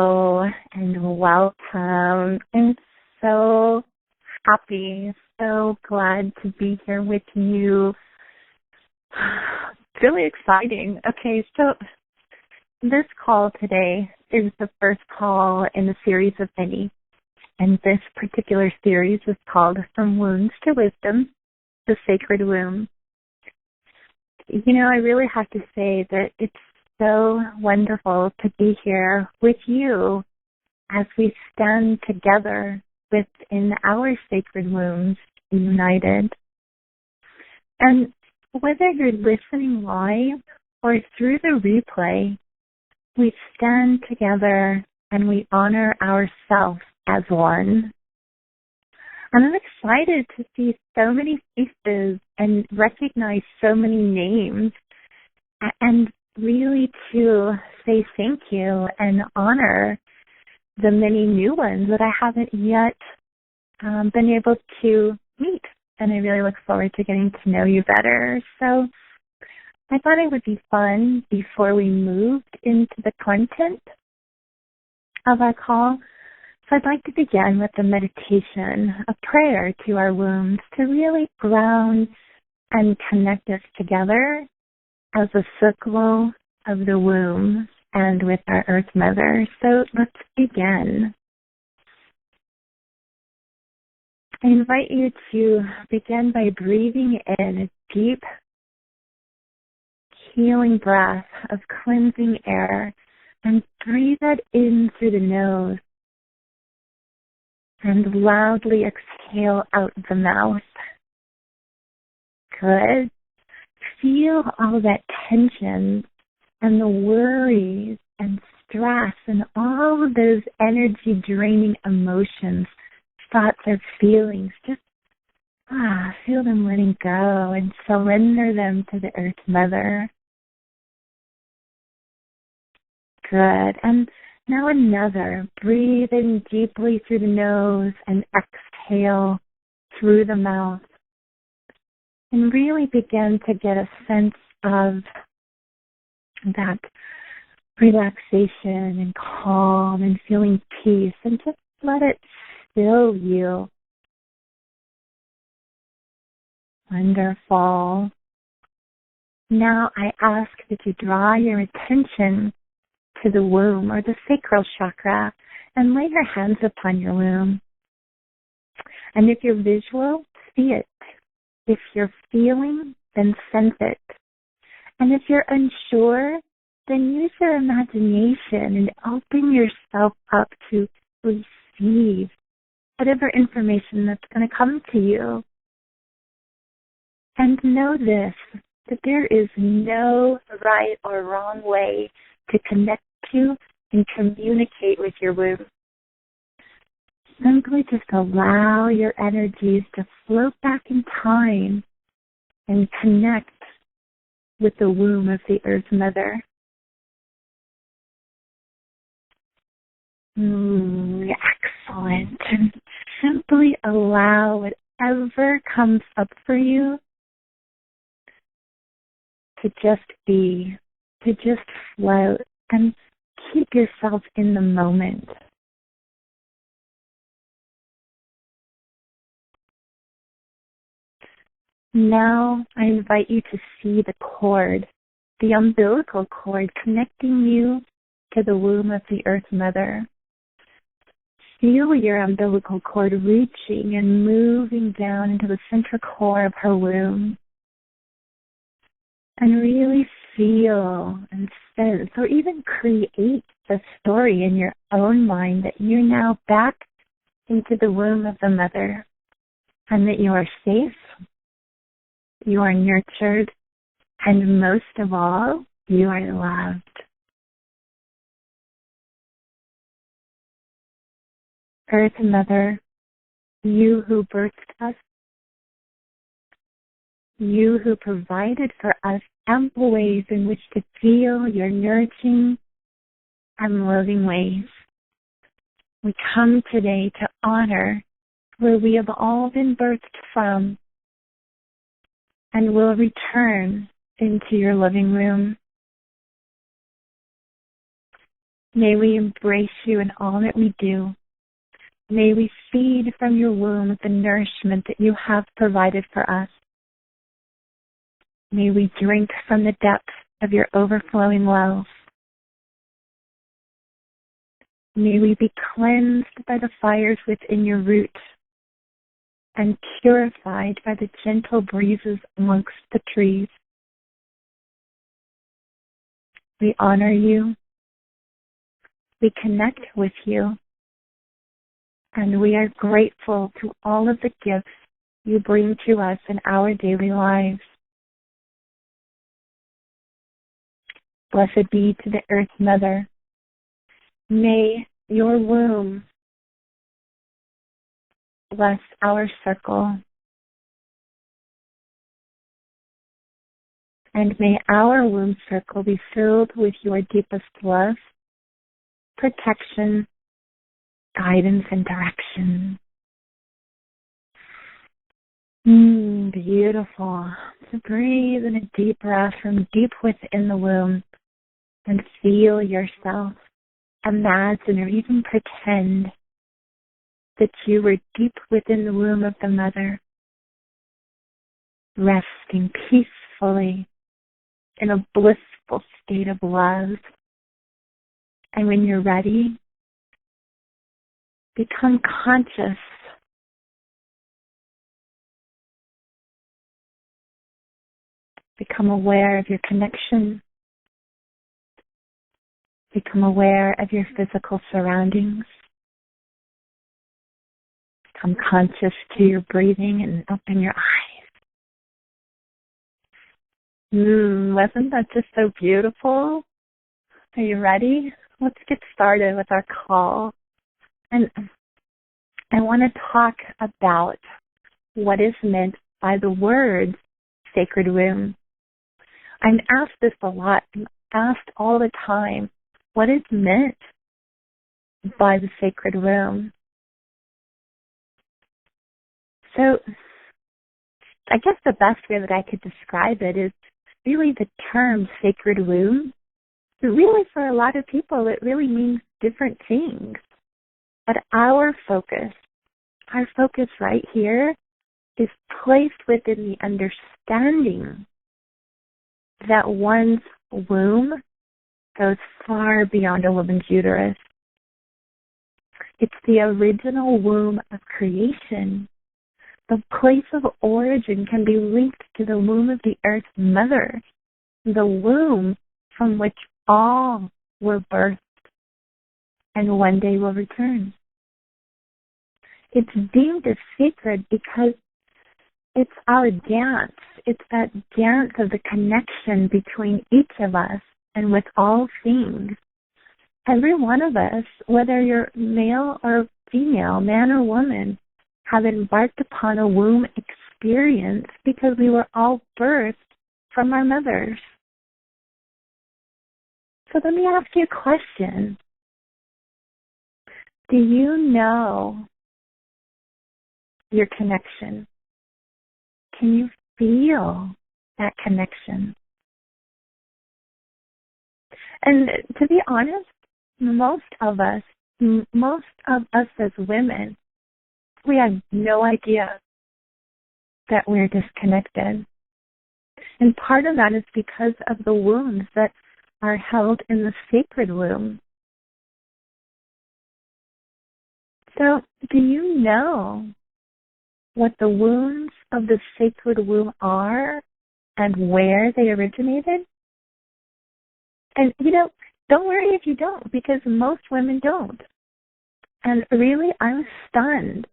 Hello and welcome. I'm so happy, so glad to be here with you. Really exciting. Okay, so this call today is the first call in a series of many. And this particular series is called From Wounds to Wisdom, the Sacred Womb. You know, I really have to say that it's so wonderful to be here with you as we stand together within our sacred wombs, united. And whether you're listening live or through the replay, we stand together and we honor ourselves as one. And I'm excited to see so many faces and recognize so many names and really to say thank you and honor the many new ones that I haven't yet been able to meet. And I really look forward to getting to know you better. So I thought it would be fun before we moved into the content of our call. So I'd like to begin with a meditation, a prayer to our wombs to really ground and connect us together as a circle of the womb and with our Earth Mother. So let's begin. I invite you to begin by breathing in a deep, healing breath of cleansing air and breathe that in through the nose and loudly exhale out the mouth. Good. Feel all that tension and the worries and stress and all of those energy-draining emotions, thoughts or feelings. Just feel them letting go and surrender them to the Earth Mother. Good. And now another. Breathe in deeply through the nose and exhale through the mouth. And really begin to get a sense of that relaxation and calm and feeling peace, and just let it fill you. Wonderful. Now I ask that you draw your attention to the womb or the sacral chakra and lay your hands upon your womb. And if you're visual, see it. If you're feeling, then sense it. And if you're unsure, then use your imagination and open yourself up to receive whatever information that's going to come to you. And know this, that there is no right or wrong way to connect to and communicate with your womb. Simply just allow your energies to float back in time and connect with the womb of the Earth Mother. Excellent. And simply allow whatever comes up for you to just be, to just float, and keep yourself in the moment. Now I invite you to see the cord, the umbilical cord connecting you to the womb of the Earth Mother. Feel your umbilical cord reaching and moving down into the central core of her womb. And really feel and sense, or even create the story in your own mind that you're now back into the womb of the Mother, and that you are safe, you are nurtured, and most of all, you are loved. Earth Mother, you who birthed us, you who provided for us ample ways in which to feel your nourishing and loving ways. We come today to honor where we have all been birthed from, and will return into your living room. May we embrace you in all that we do. May we feed from your womb the nourishment that you have provided for us. May we drink from the depths of your overflowing wells. May we be cleansed by the fires within your roots and purified by the gentle breezes amongst the trees. We honor you, we connect with you, and we are grateful to all of the gifts you bring to us in our daily lives. Blessed be to the Earth Mother. May your womb bless our circle, and may our womb circle be filled with your deepest love, protection, guidance, and direction. Beautiful. So breathe in a deep breath from deep within the womb and feel yourself. Imagine or even pretend that you were deep within the womb of the mother, resting peacefully in a blissful state of love. And when you're ready, become conscious. Become aware of your connection. Become aware of your physical surroundings. Become conscious to your breathing and open your eyes. Wasn't that just so beautiful? Are you ready? Let's get started with our call. And I want to talk about what is meant by the word sacred womb. I'm asked this a lot. I'm asked all the time, what is meant by the sacred womb? So I guess the best way that I could describe it is really the term sacred womb. But really, for a lot of people, it really means different things. But our focus right here is placed within the understanding that one's womb goes far beyond a woman's uterus. It's the original womb of creation. The place of origin can be linked to the womb of the Earth Mother, the womb from which all were birthed and one day will return. It's deemed as sacred because it's our dance. It's that dance of the connection between each of us and with all things. Every one of us, whether you're male or female, man or woman, have embarked upon a womb experience because we were all birthed from our mothers. So let me ask you a question. Do you know your connection? Can you feel that connection? And to be honest, most of us as women, we have no idea that we're disconnected. And part of that is because of the wounds that are held in the sacred womb. So, do you know what the wounds of the sacred womb are and where they originated? And, don't worry if you don't, because most women don't. And really, I'm stunned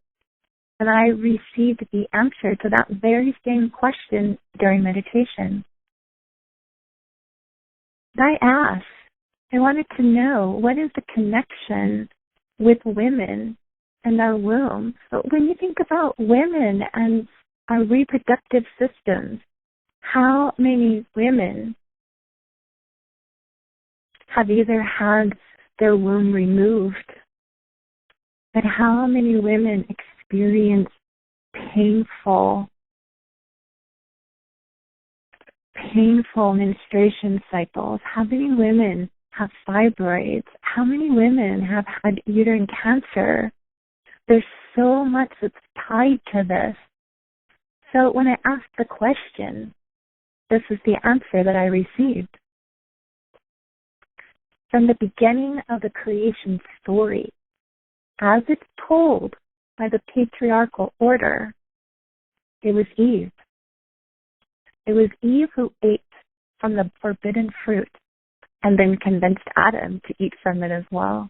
that I received the answer to that very same question during meditation. I wanted to know, what is the connection with women and our womb? But when you think about women and our reproductive systems, how many women have either had their womb removed, but how many women experience painful menstruation cycles? How many women have fibroids? How many women have had uterine cancer? There's so much that's tied to this. So when I asked the question, this is the answer that I received. From the beginning of the creation story, as it's told by the patriarchal order, it was Eve. It was Eve who ate from the forbidden fruit and then convinced Adam to eat from it as well.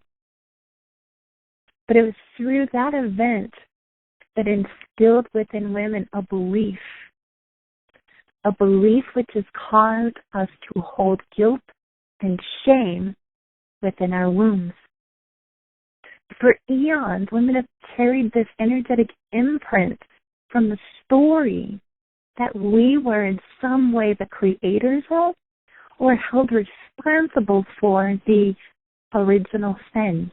But it was through that event that instilled within women a belief which has caused us to hold guilt and shame within our wombs. For eons, women have carried this energetic imprint from the story that we were in some way the creators of or held responsible for the original sin.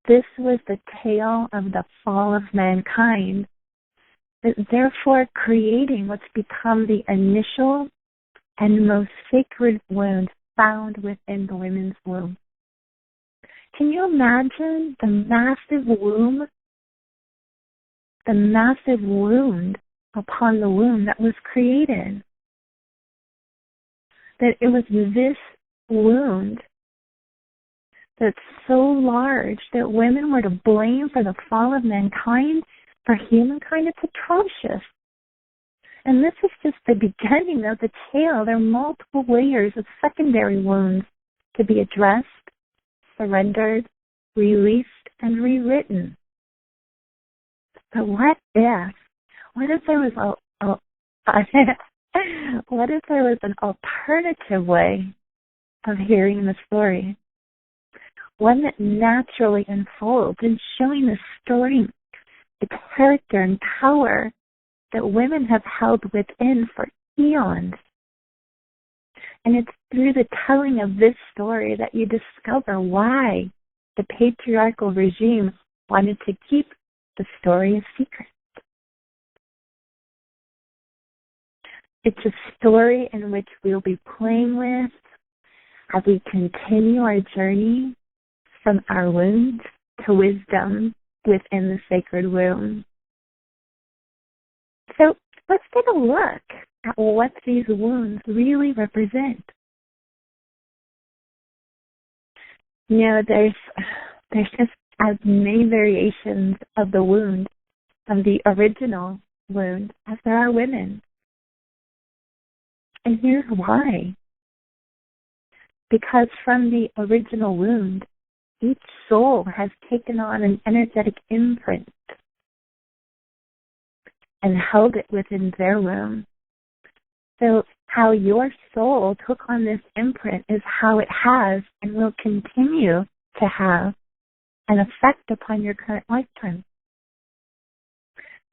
This was the tale of the fall of mankind, therefore creating what's become the initial and most sacred wound found within the women's womb. Can you imagine the massive wound upon the womb that was created? That it was this wound that's so large that women were to blame for the fall of mankind, for humankind. It's atrocious. And this is just the beginning of the tale. There are multiple layers of secondary wounds to be addressed, surrendered, released, and rewritten. But what if there was what if there was an alternative way of hearing the story? One that naturally unfolds in showing the story, the character and power that women have held within for eons. And it's through the telling of this story that you discover why the patriarchal regime wanted to keep the story a secret. It's a story in which we'll be playing with as we continue our journey from our wounds to wisdom within the sacred womb. So let's take a look at what these wounds really represent. You know, there's just as many variations of the wound, of the original wound, as there are women. And here's why. Because from the original wound, each soul has taken on an energetic imprint and held it within their womb. So how your soul took on this imprint is how it has and will continue to have an effect upon your current lifetime.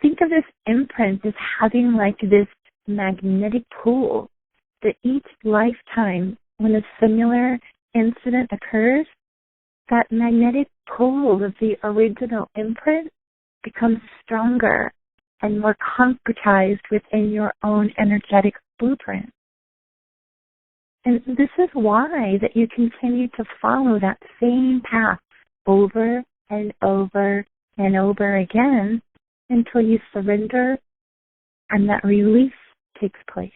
Think of this imprint as having like this magnetic pull that each lifetime, when a similar incident occurs, that magnetic pull of the original imprint becomes stronger and more concretized within your own energetic blueprint. And this is why that you continue to follow that same path over and over and over again until you surrender and that release takes place.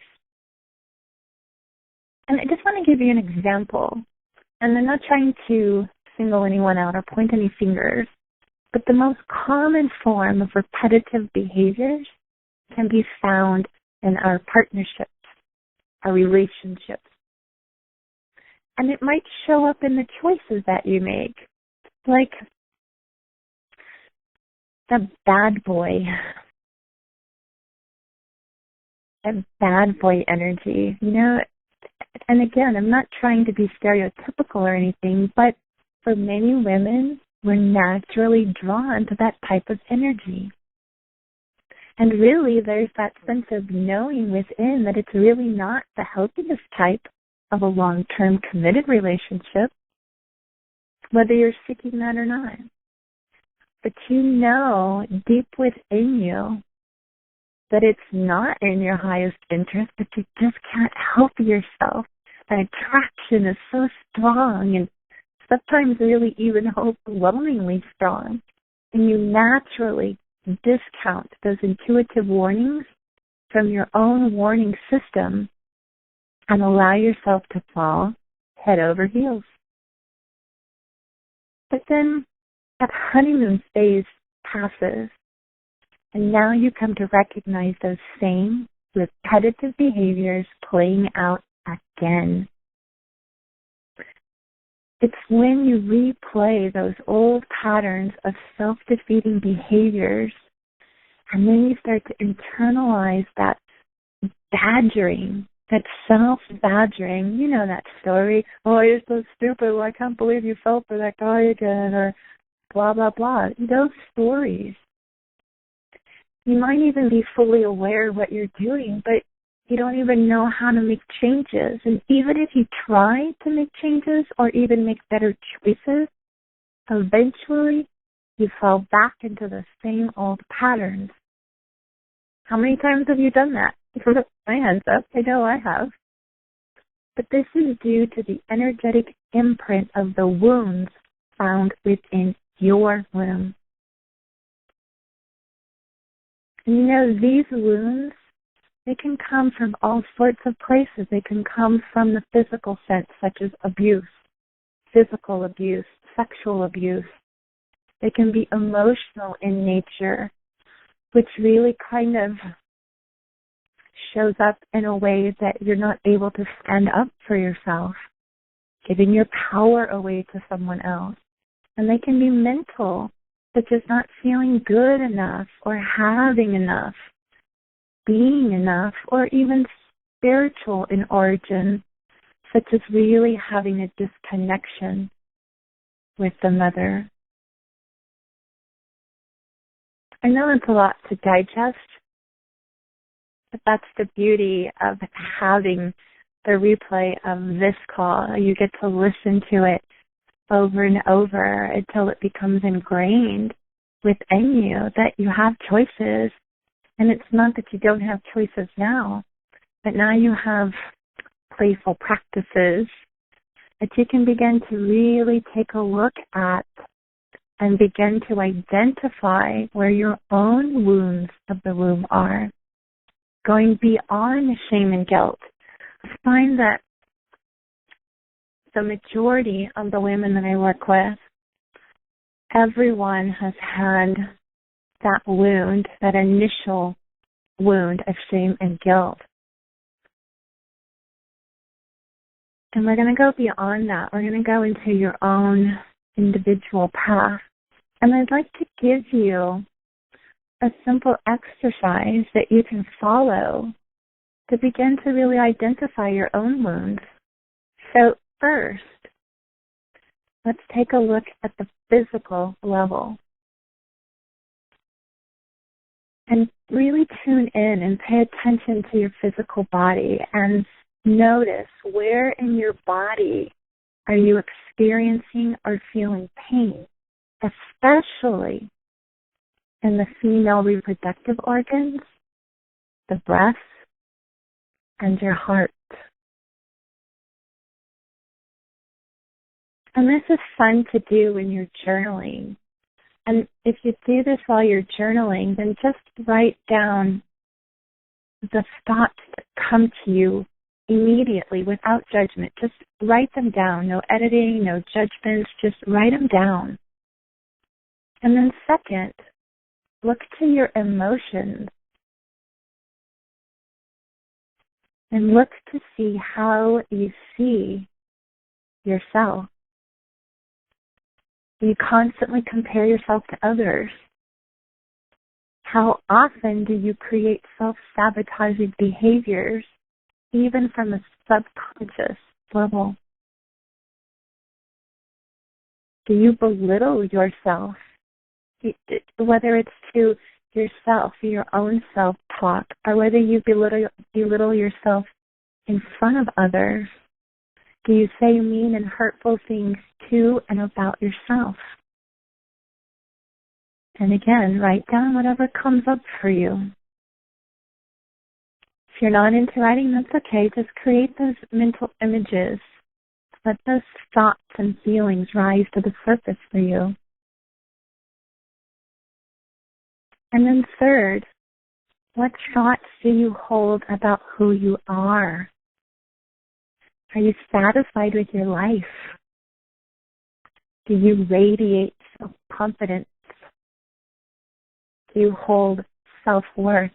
And I just want to give you an example. And I'm not trying to single anyone out or point any fingers, but the most common form of repetitive behaviors can be found in our partnerships, our relationships. And it might show up in the choices that you make, like the bad boy energy, you know. And again, I'm not trying to be stereotypical or anything, but for many women, we're naturally drawn to that type of energy. And really, there's that sense of knowing within that it's really not the healthiest type of a long-term committed relationship, whether you're seeking that or not. But you know deep within you that it's not in your highest interest, but you just can't help yourself and attraction is so strong and sometimes really even overwhelmingly strong. And you naturally discount those intuitive warnings from your own warning system and allow yourself to fall head over heels. But then that honeymoon phase passes, and now you come to recognize those same repetitive behaviors playing out again. It's when you replay those old patterns of self-defeating behaviors, and then you start to internalize that badgering, that self-badgering. You know that story, oh, you're so stupid, well, I can't believe you fell for that guy again, or blah, blah, blah. Those stories. You might even be fully aware of what you're doing, but you don't even know how to make changes. And even if you try to make changes or even make better choices, eventually you fall back into the same old patterns. How many times have you done that? My hands up. I know I have. But this is due to the energetic imprint of the wounds found within your womb. And you know, these wounds, they can come from all sorts of places. They can come from the physical sense, such as abuse, physical abuse, sexual abuse. They can be emotional in nature, which really kind of shows up in a way that you're not able to stand up for yourself, giving your power away to someone else. And they can be mental, such as not feeling good enough or having enough, being enough, or even spiritual in origin, such as really having a disconnection with the mother. I know it's a lot to digest, but that's the beauty of having the replay of this call. You get to listen to it over and over until it becomes ingrained within you that you have choices. And it's not that you don't have choices now, but now you have playful practices that you can begin to really take a look at and begin to identify where your own wounds of the womb are, going beyond shame and guilt. I find that the majority of the women that I work with, everyone has had that wound, that initial wound of shame and guilt. And we're going to go beyond that. We're going to go into your own individual path. And I'd like to give you a simple exercise that you can follow to begin to really identify your own wounds. So first, let's take a look at the physical level. And really tune in and pay attention to your physical body and notice where in your body are you experiencing or feeling pain, especially in the female reproductive organs, the breasts, and your heart. And this is fun to do when you're journaling. And if you do this while you're journaling, then just write down the thoughts that come to you immediately without judgment. Just write them down. No editing, no judgments. Just write them down. And then second, look to your emotions and look to see how you see yourself. You constantly compare yourself to others. How often do you create self-sabotaging behaviors, even from a subconscious level? Do you belittle yourself, whether it's to yourself, your own self-talk, or whether you belittle yourself in front of others? Do you say mean and hurtful things to and about yourself? And again, write down whatever comes up for you. If you're not into writing, that's okay. Just create those mental images. Let those thoughts and feelings rise to the surface for you. And then third, what thoughts do you hold about who you are? Are you satisfied with your life? Do you radiate self-confidence? Do you hold self-worth?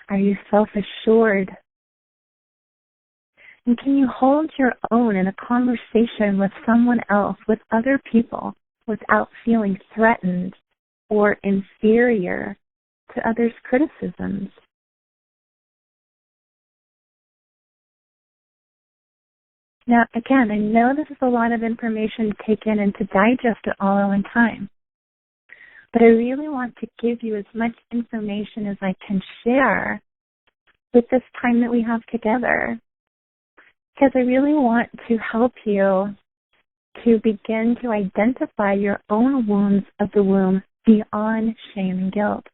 Are you self-assured? And can you hold your own in a conversation with someone else, with other people, without feeling threatened or inferior to others' criticisms? Now, again, I know this is a lot of information to take in and to digest it all at one time, but I really want to give you as much information as I can share with this time that we have together, because I really want to help you to begin to identify your own wounds of the womb beyond shame and guilt.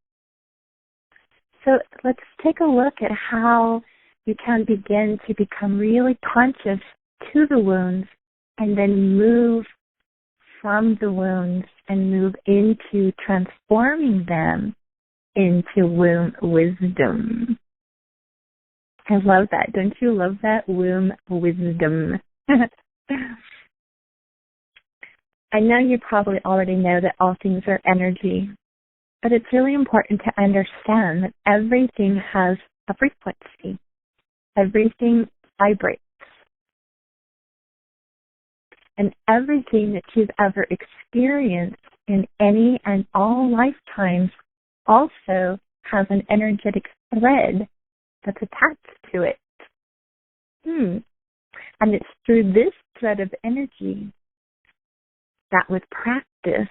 So let's take a look at how you can begin to become really conscious to the wounds and then move from the wounds and move into transforming them into womb wisdom. I love that. Don't you love that? Womb wisdom. I know you probably already know that all things are energy, but it's really important to understand that everything has a frequency. Everything vibrates. And everything that you've ever experienced in any and all lifetimes also has an energetic thread that's attached to it. And it's through this thread of energy that with practice,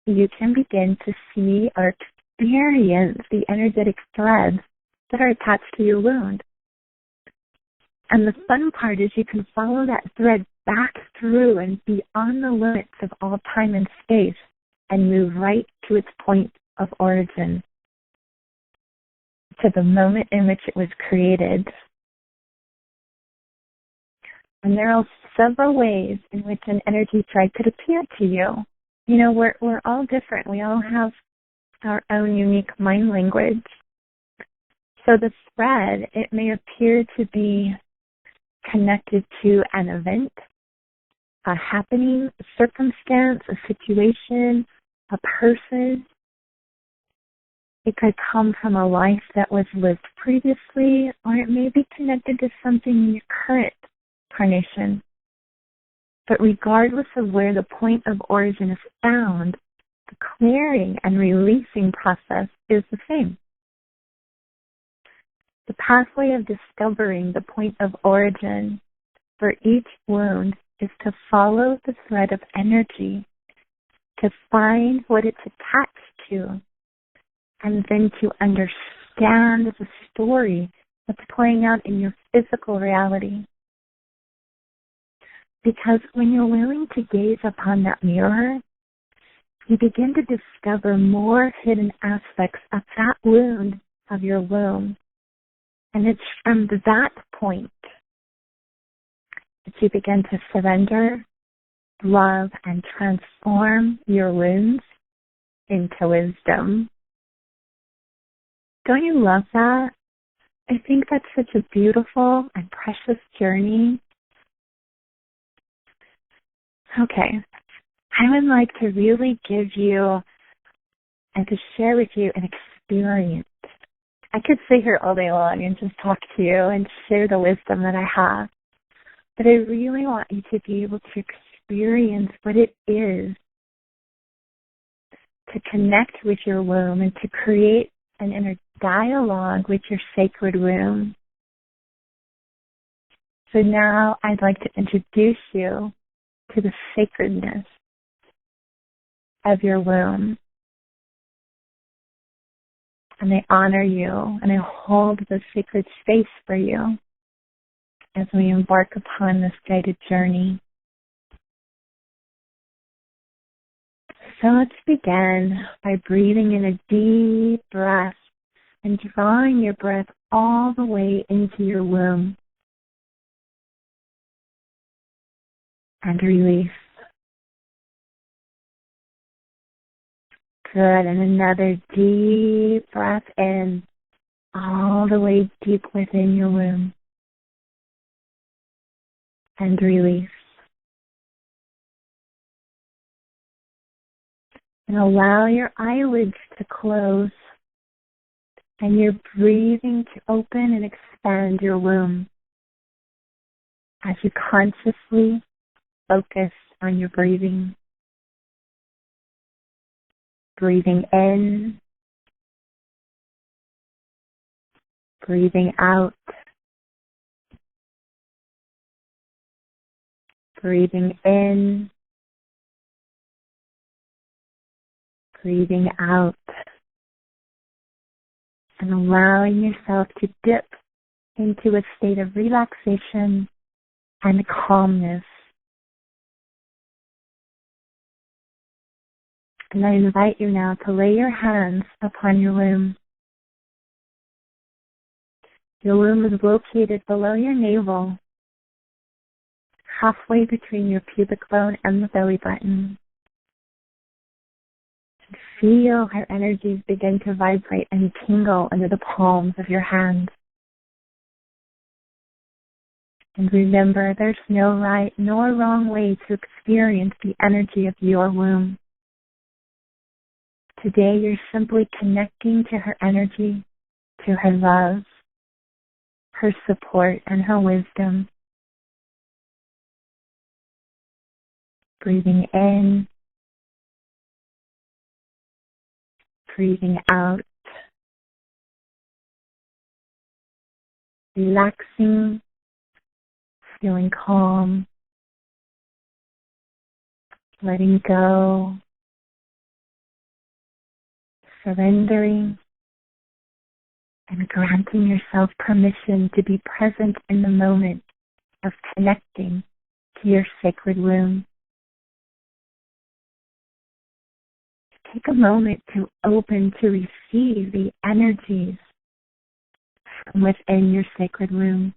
you can begin to see or experience the energetic threads that are attached to your wound. And the fun part is you can follow that thread back through and beyond the limits of all time and space and move right to its point of origin, to the moment in which it was created. And there are several ways in which an energy thread could appear to you. You know, we're all different. We all have our own unique mind language. So the thread, it may appear to be connected to an event, a happening, a circumstance, a situation, a person. It could come from a life that was lived previously, or it may be connected to something in your current incarnation. But regardless of where the point of origin is found, the clearing and releasing process is the same. The pathway of discovering the point of origin for each wound is to follow the thread of energy, to find what it's attached to, and then to understand the story that's playing out in your physical reality. Because when you're willing to gaze upon that mirror, you begin to discover more hidden aspects of that wound of your womb. And it's from that point that you begin to surrender, love, and transform your wounds into wisdom. Don't you love that? I think that's such a beautiful and precious journey. Okay, I would like to really give you and to share with you an experience. I could sit here all day long and just talk to you and share the wisdom that I have, but I really want you to be able to experience what it is to connect with your womb and to create an inner dialogue with your sacred womb. So now I'd like to introduce you to the sacredness of your womb. And I honor you and I hold the sacred space for you as we embark upon this guided journey. So let's begin by breathing in a deep breath and drawing your breath all the way into your womb. And release. Good. And another deep breath in, all the way deep within your womb. And release. And allow your eyelids to close and your breathing to open and expand your womb as you consciously focus on your breathing. Breathing in, breathing out, breathing in, breathing out, and allowing yourself to dip into a state of relaxation and calmness. And I invite you now to lay your hands upon your womb. Your womb is located below your navel, halfway between your pubic bone and the belly button. Feel how energies begin to vibrate and tingle under the palms of your hands. And remember, there's no right nor wrong way to experience the energy of your womb. Today, you're simply connecting to her energy, to her love, her support, and her wisdom. Breathing in, breathing out, relaxing, feeling calm, letting go, surrendering, and granting yourself permission to be present in the moment of connecting to your sacred womb. Take a moment to open to receive the energies from within your sacred womb.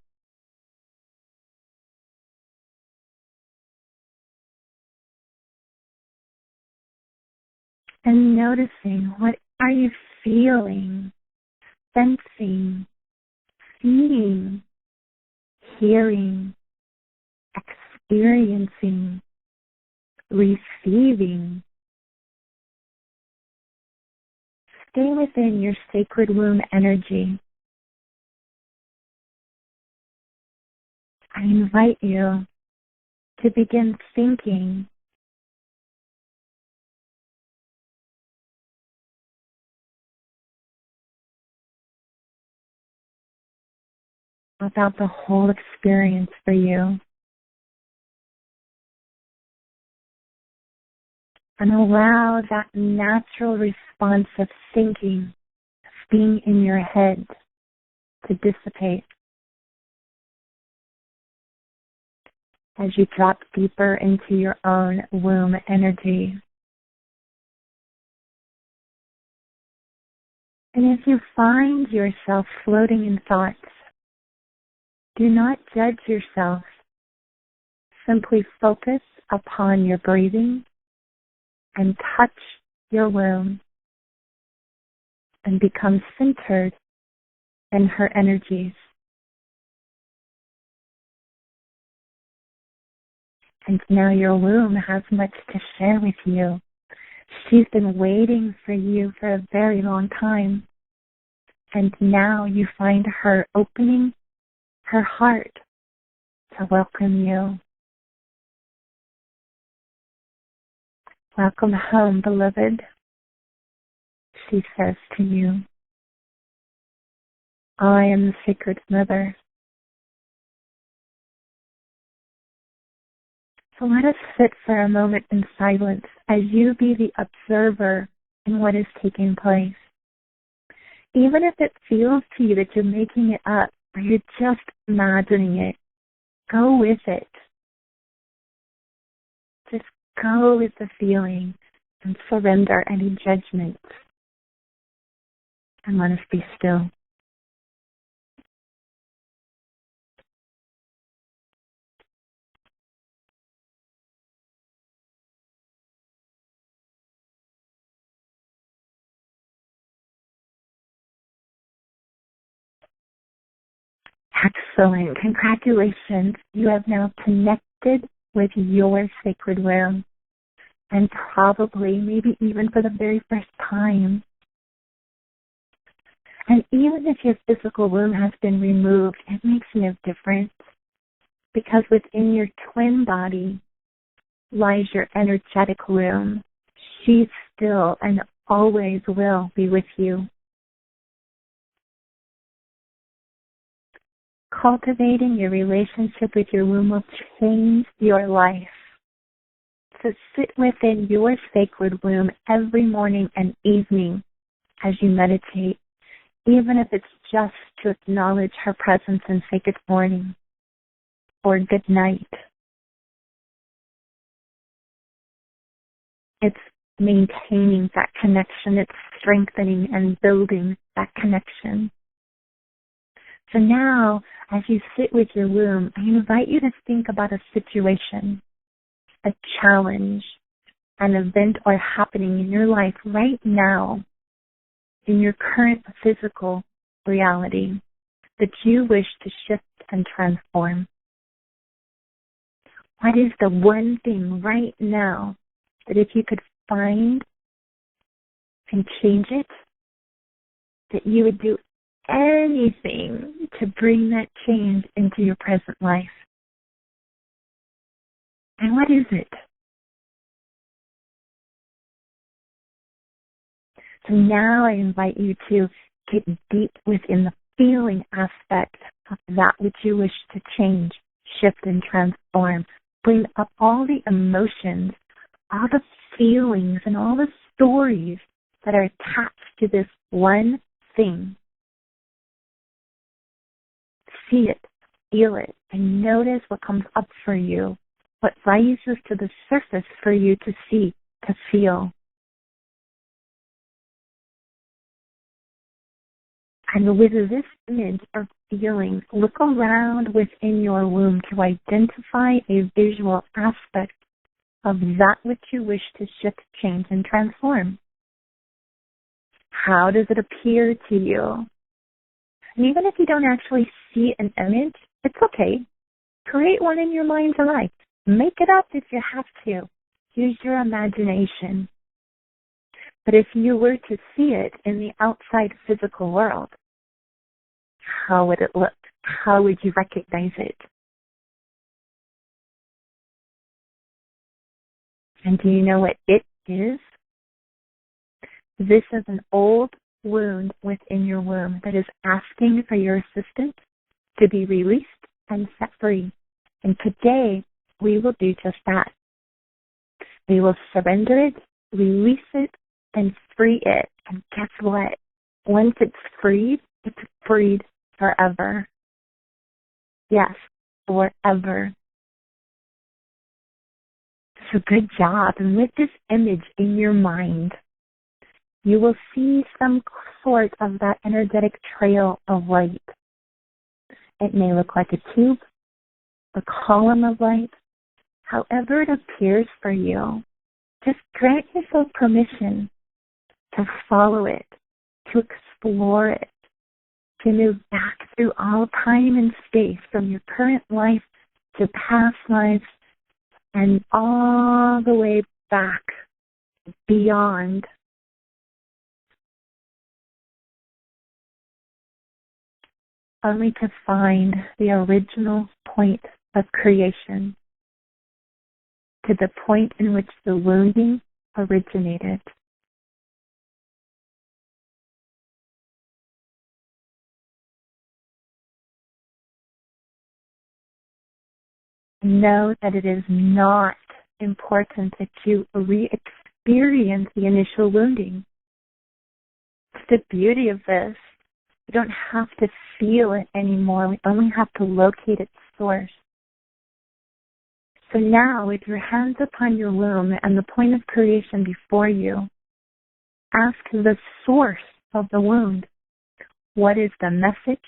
And noticing, what are you feeling, sensing, seeing, hearing, experiencing, receiving. Stay within your sacred womb energy. I invite you to begin thinking about the whole experience for you. And allow that natural response of thinking, of being in your head, to dissipate as you drop deeper into your own womb energy. And if you find yourself floating in thoughts, do not judge yourself. Simply focus upon your breathing and touch your womb and become centered in her energies. And now your womb has much to share with you. She's been waiting for you for a very long time. And now you find her opening her heart to welcome you. Welcome home, beloved, she says to you. I am the Sacred Mother. So let us sit for a moment in silence as you be the observer in what is taking place. Even if it feels to you that you're making it up or you're just imagining it, go with it. Just go with the feeling and surrender any judgment. And let us be still. Excellent. Congratulations. You have now connected with your sacred womb. And probably, maybe even for the very first time. And even if your physical womb has been removed, it makes no difference. Because within your twin body lies your energetic womb. She still and always will be with you. Cultivating your relationship with your womb will change your life. So sit within your sacred womb every morning and evening as you meditate, even if it's just to acknowledge her presence and say good morning or good night. It's maintaining that connection. It's strengthening and building that connection. So now, as you sit with your womb, I invite you to think about a situation, a challenge, an event or happening in your life right now, in your current physical reality, that you wish to shift and transform. What is the one thing right now that if you could find and change it, that you would do anything to bring that change into your present life? And what is it? So now I invite you to get deep within the feeling aspect of that which you wish to change, shift, and transform. Bring up all the emotions, all the feelings, and all the stories that are attached to this one thing. See it, feel it, and notice what comes up for you, what rises to the surface for you to see, to feel. And with this image or feeling, look around within your womb to identify a visual aspect of that which you wish to shift, change, and transform. How does it appear to you? And even if you don't actually see an image, it's okay. Create one in your mind's eye. Make it up if you have to. Use your imagination. But if you were to see it in the outside physical world, how would it look? How would you recognize it? And do you know what it is? This is an old wound within your womb that is asking for your assistance to be released and set free. And today, we will do just that. We will surrender it, release it, and free it. And guess what? Once it's freed forever. Yes, forever. So good job. And with this image in your mind, you will see some sort of that energetic trail of light. It may look like a tube, a column of light. However it appears for you, just grant yourself permission to follow it, to explore it, to move back through all time and space from your current life to past lives and all the way back beyond. Only to find the original point of creation, to the point in which the wounding originated. Know that it is not important that you re-experience the initial wounding. It's the beauty of this. We don't have to feel it anymore. We only have to locate its source. So now, with your hands upon your womb and the point of creation before you, ask the source of the wound What is the message,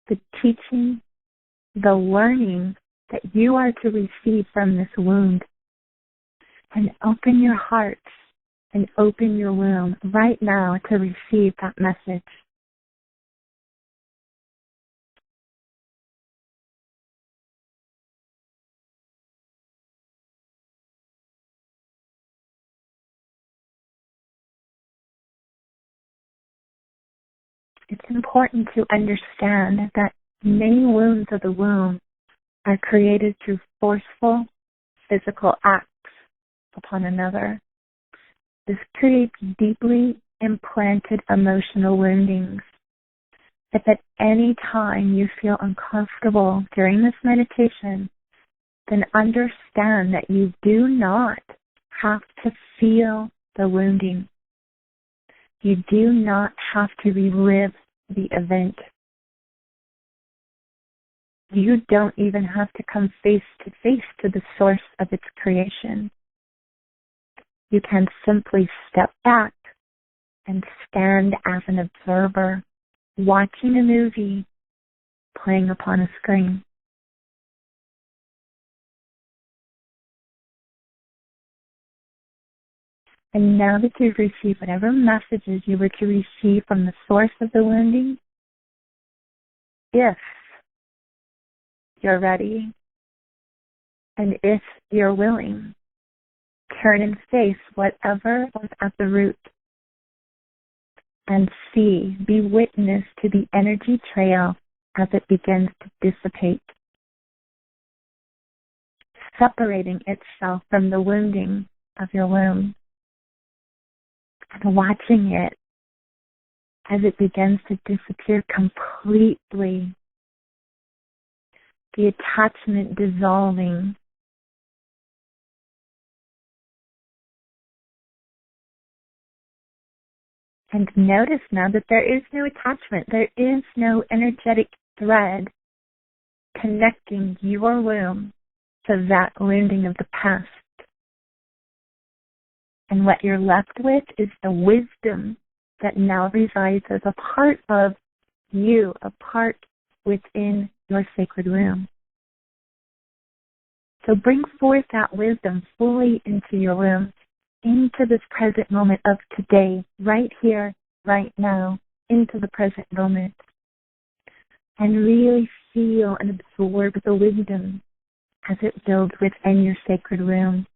the teaching, the learning that you are to receive from this wound? And open your hearts and open your womb right now to receive that message. It's important to understand that many wounds of the womb are created through forceful physical acts upon another. This creates deeply implanted emotional woundings. If at any time you feel uncomfortable during this meditation, then understand that you do not have to feel the wounding. You do not have to relive the event. You don't even have to come face to face to the source of its creation. You can simply step back and stand as an observer, watching a movie playing upon a screen. And now that you've received whatever messages you were to receive from the source of the wounding, if you're ready and if you're willing, turn and face whatever was at the root and be witness to the energy trail as it begins to dissipate, separating itself from the wounding of your womb, and watching it as it begins to disappear completely, the attachment dissolving. And notice now that there is no attachment. There is no energetic thread connecting your womb to that wounding of the past. And what you're left with is the wisdom that now resides as a part of you, a part within your sacred womb. So bring forth that wisdom fully into your womb, into this present moment of today, right here, right now, into the present moment. And really feel and absorb the wisdom as it builds within your sacred womb.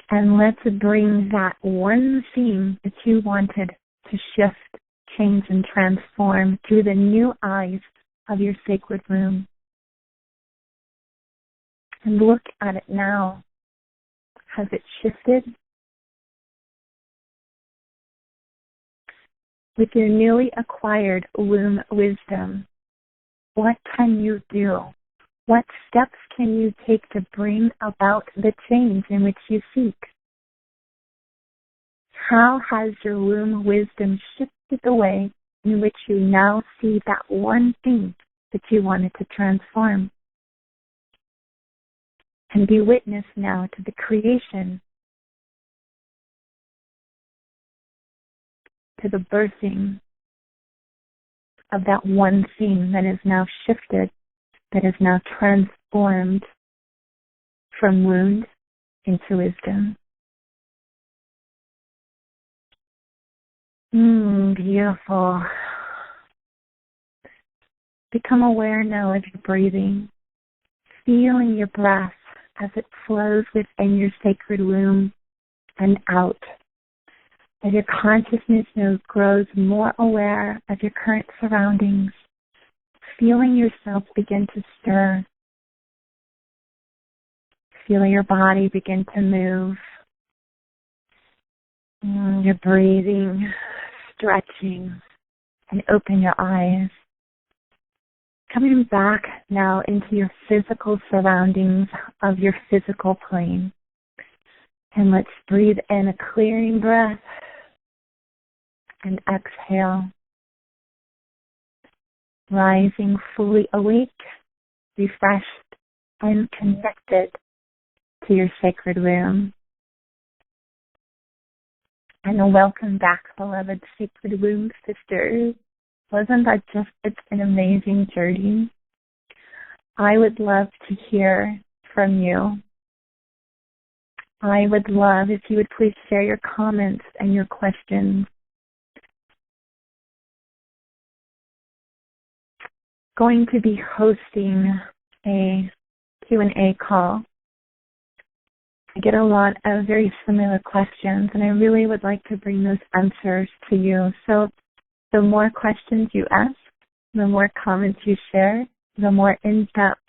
And let's bring that one thing that you wanted to shift, change, and transform through the new eyes of your sacred womb. And look at it now. Has it shifted? With your newly acquired womb wisdom, what can you do? What steps can you take to bring about the change in which you seek? How has your womb wisdom shifted the way in which you now see that one thing that you wanted to transform? And be witness now to the creation, to the birthing of that one thing that is now shifted, that is now transformed from wound into wisdom. Beautiful. Become aware now of your breathing, feeling your breath as it flows within your sacred womb and out. As your consciousness now grows more aware of your current surroundings, feeling yourself begin to stir. Feel your body begin to move. You're breathing, stretching, and open your eyes. Coming back now into your physical surroundings of your physical plane. And let's breathe in a clearing breath and exhale. Rising fully awake, refreshed, and connected to your sacred womb. And welcome back, beloved Sacred Womb sisters. Wasn't that just an amazing journey? I would love to hear from you. I would love if you would please share your comments and your questions. Going to be hosting a Q&A call. I get a lot of very similar questions, and I really would like to bring those answers to you. So the more questions you ask, the more comments you share, the more in-depth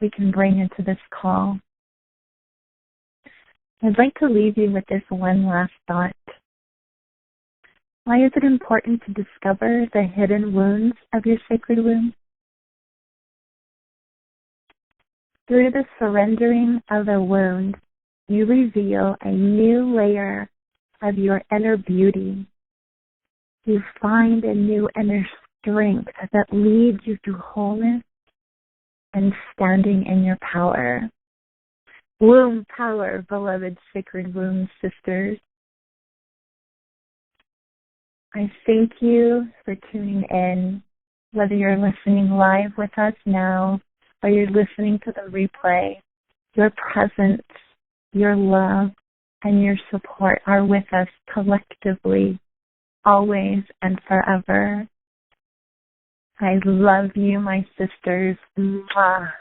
we can bring into this call. I'd like to leave you with this one last thought. Why is it important to discover the hidden wounds of your sacred womb? Through the surrendering of a wound, you reveal a new layer of your inner beauty. You find a new inner strength that leads you to wholeness and standing in your power. Womb power, beloved sacred womb sisters. I thank you for tuning in, whether you're listening live with us now or you're listening to the replay. Your presence, your love, and your support are with us collectively, always and forever. I love you, my sisters. Mwah.